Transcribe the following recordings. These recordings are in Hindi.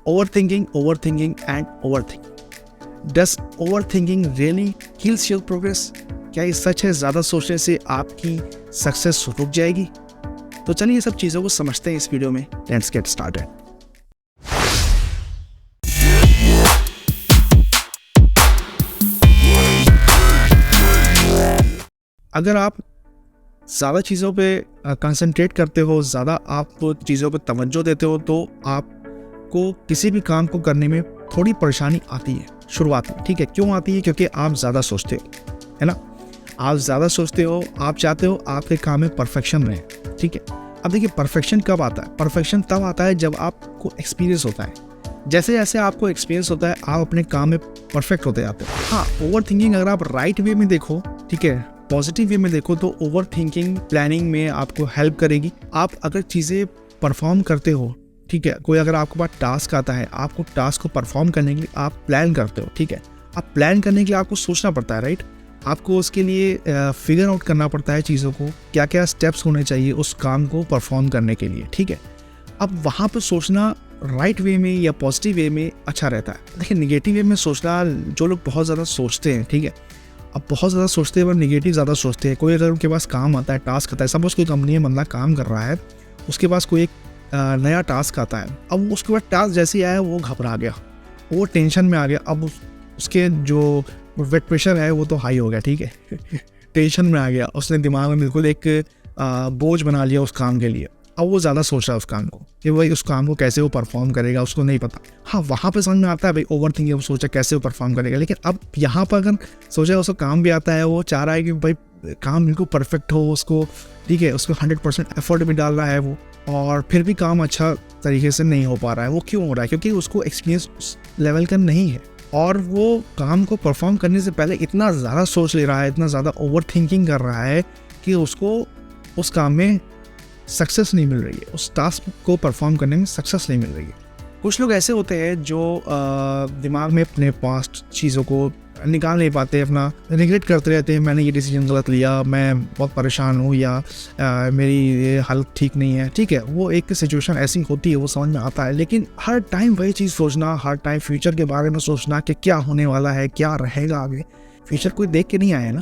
overthinking and overthinking. Does overthinking really kills your progress? क्या ये सच है ज़्यादा सोचने से आपकी सक्सेस रुक जाएगी? तो चलिए ये सब चीज़ों को समझते हैं इस वीडियो में. Let's get started. अगर आप ज़्यादा चीज़ों पे कंसंट्रेट करते हो, ज़्यादा आप चीज़ों पे तवज्जो देते हो, तो आपको किसी भी काम को करने में थोड़ी परेशानी आती है शुरुआत में. ठीक है, क्यों आती है? क्योंकि आप ज़्यादा सोचते हो, है ना. आप ज़्यादा सोचते हो, आप चाहते हो आपके काम में परफेक्शन रहे. ठीक है, अब देखिए परफेक्शन कब आता है? परफेक्शन तब आता है जब आपको एक्सपीरियंस होता है. जैसे जैसे आपको एक्सपीरियंस होता है आप अपने काम में परफेक्ट होते जाते हो. हाँ, ओवर थिंकिंग अगर आप राइट वे में देखो, ठीक है, पॉजिटिव वे में देखो, तो ओवर थिंकिंग प्लानिंग में आपको हेल्प करेगी. आप अगर चीज़ें परफॉर्म करते हो, ठीक है, कोई अगर आपके पास टास्क आता है, आपको टास्क को परफॉर्म करने के लिए आप प्लान करते हो. ठीक है, आप प्लान करने के लिए आपको सोचना पड़ता है, राइट. आपको उसके लिए फिगर आउट करना पड़ता है चीज़ों को, क्या क्या स्टेप्स होने चाहिए उस काम को परफॉर्म करने के लिए. ठीक है, अब वहाँ पर सोचना राइट वे में या पॉजिटिव वे में अच्छा रहता है. देखिए निगेटिव वे में सोचना, जो लोग बहुत ज़्यादा सोचते हैं, ठीक है, अब बहुत ज़्यादा सोचते हैं पर निगेटिव ज़्यादा सोचते हैं. कोई अगर उनके पास काम आता है, टास्क आता है, सपोज कोई कंपनी में बंदा काम कर रहा है, उसके पास कोई एक नया टास्क आता है. अब उसके बाद टास्क जैसे ही आया वो घबरा गया, वो टेंशन में आ गया. अब उसके जो ब्लड प्रेशर है वो तो हाई हो गया. ठीक है टेंशन में आ गया, उसने दिमाग में बिल्कुल एक बोझ बना लिया उस काम के लिए. अब वो ज़्यादा सोच रहा है उस काम को कि भाई उस काम को कैसे वो परफॉर्म करेगा, उसको नहीं पता. हाँ, वहाँ पे समझ में आता है भाई ओवर थिंकिंग, वो सोचा कैसे वो परफॉर्म करेगा. लेकिन अब यहाँ पर अगर सोचा उसको काम भी आता है, वो चाह रहा है कि भाई काम बिल्कुल परफेक्ट हो उसको, ठीक है, उसको 100% एफर्ट भी डाल रहा है वो, और फिर भी काम अच्छा तरीके से नहीं हो पा रहा है. वो क्यों हो रहा है? क्योंकि उसको एक्सपीरियंस उस लेवल का नहीं है, और वो काम को परफॉर्म करने से पहले इतना ज़्यादा सोच ले रहा है, इतना ज़्यादा ओवर थिंकिंग कर रहा है कि उसको उस काम में सक्सेस नहीं मिल रही है, उस टास्क को परफॉर्म करने में सक्सेस नहीं मिल रही है. कुछ लोग ऐसे होते हैं जो दिमाग में अपने पास्ट चीज़ों को निकाल नहीं पाते, अपना रिग्रेट करते रहते हैं, मैंने ये डिसीजन गलत लिया, मैं बहुत परेशान हूँ, या मेरी ये हालत ठीक नहीं है. ठीक है, वो एक सिचुएशन ऐसी होती है, वो समझ में आता है. लेकिन हर टाइम वही चीज़ सोचना, हर टाइम फ्यूचर के बारे में सोचना कि क्या होने वाला है, क्या रहेगा आगे. फ्यूचर कोई देख के नहीं आया ना,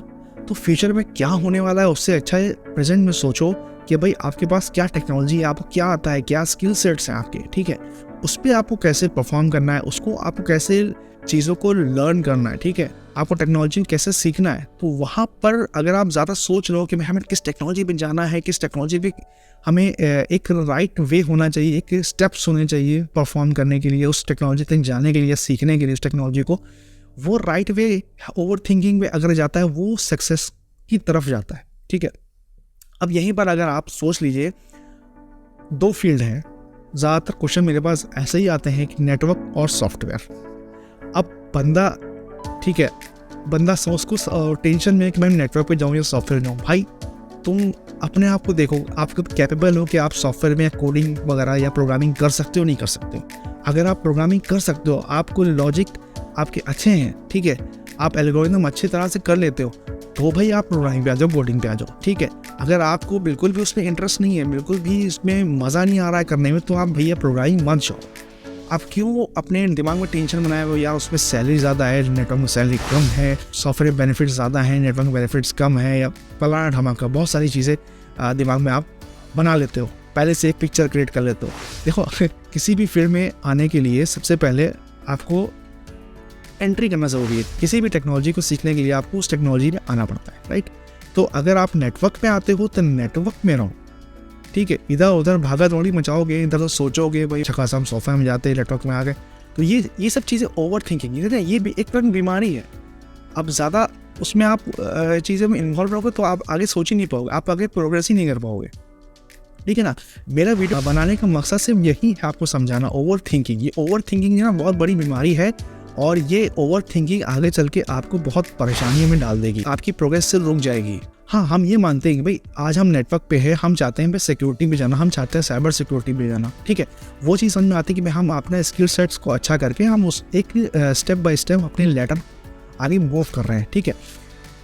तो फ्यूचर में क्या होने वाला है उससे अच्छा है प्रेजेंट में सोचो कि भाई आपके पास क्या टेक्नोलॉजी है, आपको क्या आता है, क्या स्किल सेट्स हैं आपके. ठीक है, उस पर आपको कैसे परफॉर्म करना है, उसको आपको कैसे चीज़ों को लर्न करना है. ठीक है, आपको टेक्नोलॉजी कैसे सीखना है. तो वहाँ पर अगर आप ज़्यादा सोच रहे हो कि हमें किस टेक्नोलॉजी पे जाना है, किस टेक्नोलॉजी पे हमें एक राइट वे होना चाहिए, एक स्टेप्स होने चाहिए परफॉर्म करने के लिए, उस टेक्नोलॉजी तक जाने के लिए, सीखने के लिए उस टेक्नोलॉजी को, वो राइट वे ओवर थिंकिंग में अगर जाता है वो सक्सेस की तरफ जाता है. ठीक है, अब यहीं पर अगर आप सोच लीजिए, दो फील्ड हैं. ज़्यादातर क्वेश्चन मेरे पास ऐसे ही आते हैं कि नेटवर्क और सॉफ्टवेयर. अब बंदा, ठीक है, बंदा उसको टेंशन में है कि मैं नेटवर्क पे जाऊँ या सॉफ्टवेयर जाऊँ. भाई तुम अपने आप को देखो, आपको कैपेबल हो कि आप सॉफ्टवेयर में कोडिंग वगैरह या प्रोग्रामिंग कर सकते हो, नहीं कर सकते हो. अगर आप प्रोग्रामिंग कर सकते हो, आपको लॉजिक आपके अच्छे हैं, ठीक है, आप एल्गोरिथम अच्छी तरह से कर लेते हो, तो भाई आप प्रोग्रामिंग पे आ जाओ, कोडिंग पे आ जाओ. ठीक है, अगर आपको बिल्कुल भी उसमें इंटरेस्ट नहीं है, बिल्कुल भी इसमें मज़ा नहीं आ रहा है करने में, तो आप भैया प्रोग्रामिंग मत जाओ. आप क्यों अपने दिमाग में टेंशन बनाए हो, यार उसमें सैलरी ज़्यादा है, नेटवर्क में सैलरी कम है, सॉफ्टवेयर बेनिफिट्स ज़्यादा हैं, नेटवर्क में बेनिफिट्स कम है, या फलाना ढमाका, बहुत सारी चीज़ें दिमाग में आप बना लेते हो, पहले से एक पिक्चर क्रिएट कर लेते हो. देखो किसी भी फील्ड में आने के लिए सबसे पहले आपको एंट्री करना ज़रूरी है. किसी भी टेक्नोलॉजी को सीखने के लिए आपको उस टेक्नोलॉजी में आना पड़ता है, राइट. तो अगर आप नेटवर्क पे आते हो तो नेटवर्क में रहो. ठीक है, इधर उधर भागा दौड़ी मचाओगे, इधर तो सोचोगे भाई अच्छा खासा हम सॉफ्टवेयर में जाते हैं, नेटवर्क में आ गए, तो ये सब चीज़ें ओवर थिंकिंग, ये भी एक तरह की बीमारी है. अब ज़्यादा उसमें आप चीज़ों में इन्वॉल्व रहोगे तो आप आगे सोच ही नहीं पाओगे, आप आगे प्रोग्रेस ही नहीं कर पाओगे. ठीक है ना. मेरा वीडियो बनाने का मकसद सिर्फ यही है, आपको समझाना ओवर थिंकिंग. ये ओवर थिंकिंग ना बहुत बड़ी बीमारी है, और ये ओवर थिंकिंग आगे चल के आपको बहुत परेशानियों में डाल देगी, आपकी प्रोग्रेस से रुक जाएगी. हाँ, हम ये मानते हैं कि भाई आज हम नेटवर्क पे है, हम चाहते हैं भाई सिक्योरिटी पे जाना, हम चाहते हैं साइबर सिक्योरिटी पे जाना. ठीक है, वो चीज़ समझ में आती है कि भाई हम अपने स्किल सेट्स को अच्छा करके हम उस एक स्टेप बाय स्टेप अपने लेटर आगे मूव कर रहे हैं. ठीक है,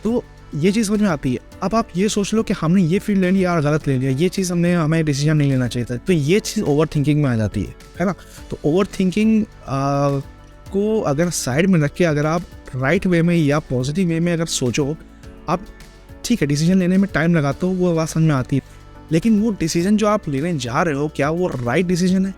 तो ये चीज़ समझ में आती है। अब आप ये सोच लो कि हमने ये फील्ड ले लिया और गलत ले लिया, ये चीज़ हमें डिसीजन नहीं लेना चाहिए था, तो ये चीज़ ओवर थिंकिंग में आ जाती है ना। तो ओवर थिंकिंग को अगर साइड में रख के अगर आप राइट वे में या पॉजिटिव वे में अगर सोचो, आप ठीक है डिसीजन लेने में टाइम लगाते हो, वो बात समझ में आती है, लेकिन वो डिसीजन जो आप लेने जा रहे हो क्या वो राइट डिसीजन है?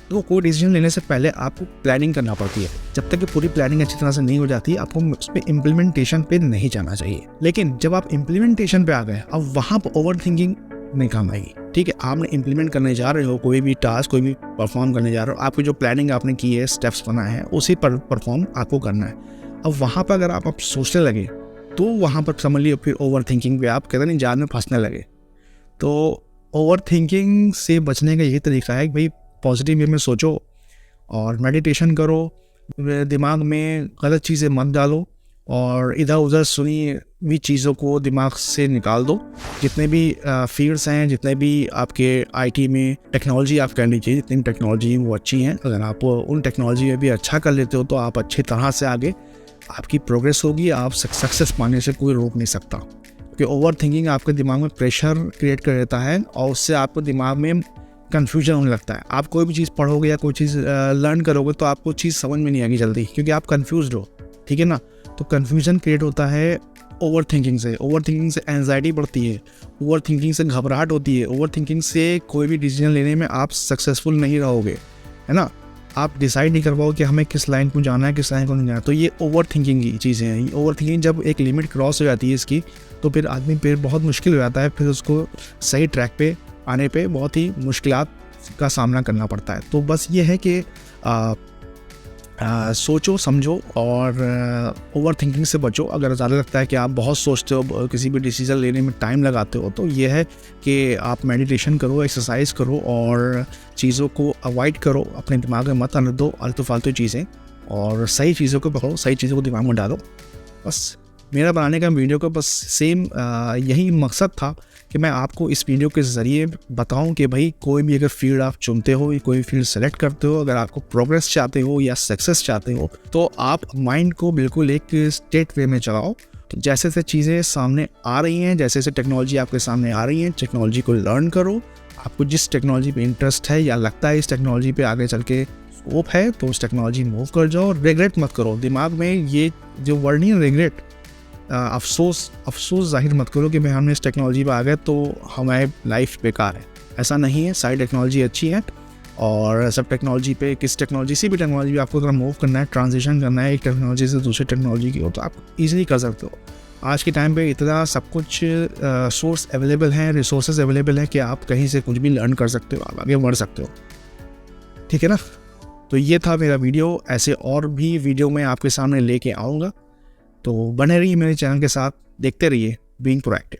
तो कोई डिसीजन लेने से पहले आपको प्लानिंग करना पड़ती है। जब तक कि पूरी प्लानिंग अच्छी तरह से नहीं हो जाती, आपको उस पर इम्प्लीमेंटेशन पे नहीं जाना चाहिए। लेकिन जब आप इम्प्लीमेंटेशन पे आ गए, अब वहाँ पर ओवर थिंकिंग नहीं काम आएगी। ठीक है, आपने इम्प्लीमेंट करने जा रहे हो कोई भी टास्क, कोई भी परफॉर्म करने जा रहे हो, आपकी जो प्लानिंग आपने की है, स्टेप्स बनाए हैं, उसी पर परफॉर्म आपको करना है। अब वहाँ पर अगर आप सोचने लगे तो वहाँ पर समझ लियो फिर ओवर थिंकिंग पे आप कहते नहीं जाल में फंसने लगे। तो ओवर थिंकिंग से बचने का यही तरीका है कि भाई पॉजिटिव वे में सोचो और मेडिटेशन करो, दिमाग में गलत चीज़ें मत डालो और इधर उधर सुनी हुई चीज़ों को दिमाग से निकाल दो। जितने भी फील्ड्स हैं, जितने भी आपके आईटी में टेक्नोलॉजी आप कर लीजिए, जितनी भी टेक्नोलॉजी वो अच्छी हैं, अगर आप उन टेक्नोलॉजी में भी अच्छा कर लेते हो तो आप अच्छी तरह से आगे आपकी प्रोग्रेस होगी। आप सक्सेस पाने से कोई रोक नहीं सकता, क्योंकि ओवर थिंकिंग आपके दिमाग में प्रेशर क्रिएट कर देता है और उससे आपको दिमाग में कन्फ्यूजन होने लगता है। आप कोई भी चीज़ पढ़ोगे या कोई चीज़ लर्न करोगे तो आपको चीज़ समझ में नहीं आएगी जल्दी, क्योंकि आप कन्फ्यूज हो। ठीक है ना, तो कन्फ्यूजन क्रिएट होता है ओवर थिंकिंग से। ओवर थिंकिंग से एंजाइटी बढ़ती है, ओवर थिंकिंग से घबराहट होती है, ओवर थिंकिंग से कोई भी डिसीजन लेने में आप सक्सेसफुल नहीं रहोगे, है ना। आप डिसाइड नहीं कर पाओगे कि हमें किस लाइन को जाना है, किस लाइन को नहीं जाना। तो ये ओवर थिंकिंग की चीज़ें हैं। ओवर थिंकिंग जब एक लिमिट क्रॉस हो जाती है इसकी, तो फिर आदमी फिर बहुत मुश्किल हो जाता है, फिर उसको सही ट्रैक पे आने पे बहुत ही मुश्किलात का सामना करना पड़ता है। तो बस ये है कि सोचो समझो और ओवर थिंकिंग से बचो। अगर ज़्यादा लगता है कि आप बहुत सोचते हो, किसी भी डिसीजन लेने में टाइम लगाते हो, तो ये है कि आप मेडिटेशन करो, एक्सरसाइज करो और चीज़ों को अवॉइड करो, अपने दिमाग में मत आने दो आलतू फालतू चीज़ें, और सही चीज़ों को पकड़ो, सही चीज़ों को दिमाग में डालो। बस मेरा बनाने का वीडियो का बस सेम यही मकसद था कि मैं आपको इस वीडियो के ज़रिए बताऊं कि भाई कोई भी अगर फील्ड आप चुनते हो, कोई फील्ड सेलेक्ट करते हो, अगर आपको प्रोग्रेस चाहते हो या सक्सेस चाहते हो, तो आप माइंड को बिल्कुल एक स्टेट वे में चलाओ। तो जैसे जैसे चीज़ें सामने आ रही हैं, जैसे जैसे टेक्नोलॉजी आपके सामने आ रही है, टेक्नोलॉजी को लर्न करो। आपको जिस टेक्नोलॉजी पे इंटरेस्ट है या लगता है इस टेक्नोलॉजी पे आगे चल के स्कोप है, तो उस टेक्नोलॉजी मूव कर जाओ। रिग्रेट मत करो, दिमाग में ये जो वर्ड नहीं है रिग्रेट, अफसोस जाहिर मत करो कि भाई हमने इस टेक्नोलॉजी पे आ गए तो हमारी लाइफ बेकार है। ऐसा नहीं है, सारी टेक्नोलॉजी अच्छी है और सब टेक्नोलॉजी पे किसी भी टेक्नोलॉजी पे आपको अगर मूव करना है, ट्रांजिशन करना है एक टेक्नोलॉजी से दूसरी टेक्नोलॉजी की हो, तो आप ईजिली कर सकते हो। आज के टाइम पे इतना सब कुछ सोर्स अवेलेबल हैं, रिसोर्सेज अवेलेबल हैं कि आप कहीं से कुछ भी लर्न कर सकते हो, आप आगे बढ़ सकते हो। ठीक है ना, तो ये था मेरा वीडियो। ऐसे और भी वीडियो मैं आपके सामने लेके आऊँगा, तो बने रहिए मेरे चैनल के साथ, देखते रहिए बीइंग प्रोएक्टिव।